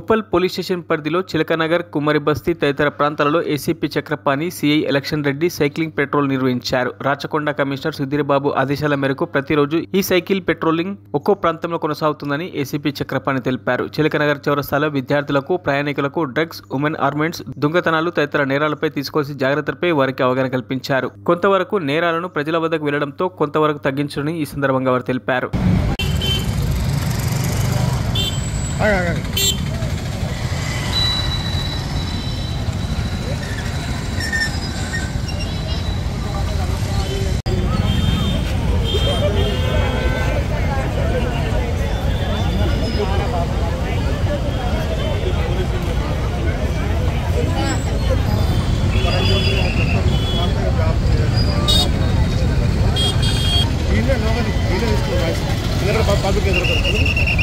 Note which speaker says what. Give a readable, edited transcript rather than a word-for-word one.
Speaker 1: Uppal police station పరిధిలో చిలకనగర్, కుమ్మరి బస్తీ తదితర ప్రాంతాలలో ACP Chakrapani, CI election Reddy cycling petrol నిర్వహించారు. రాచకొండ కమిషనర్ సుధీర్ బాబు ఆదేశాల మేరకు ప్రతిరోజు ఈ సైకిల్ పెట్రోలింగ్ ఒక్కో ప్రాంతంలో కొనసాగుతుందని ఏసీపీ చక్రపాణి తెలిపారు. చిలకనగర్ చౌరస్తాలో విద్యార్థులకు, ప్రయాణికులకు డ్రగ్స్, ఉమెన్ ఆర్మెంట్స్, దొంగతనాలు తదితర నేరాలపై తీసుకోవాల్సిన జాగ్రత్తలపై వారికి అవగాహన కల్పించారు. కొంతవరకు నేరాలను ప్రజల వద్దకు వెళ్లడంతో కొంతవరకు తగ్గించునని ఈ సందర్భంగా వారు తెలిపారు.
Speaker 2: పబ్లిక్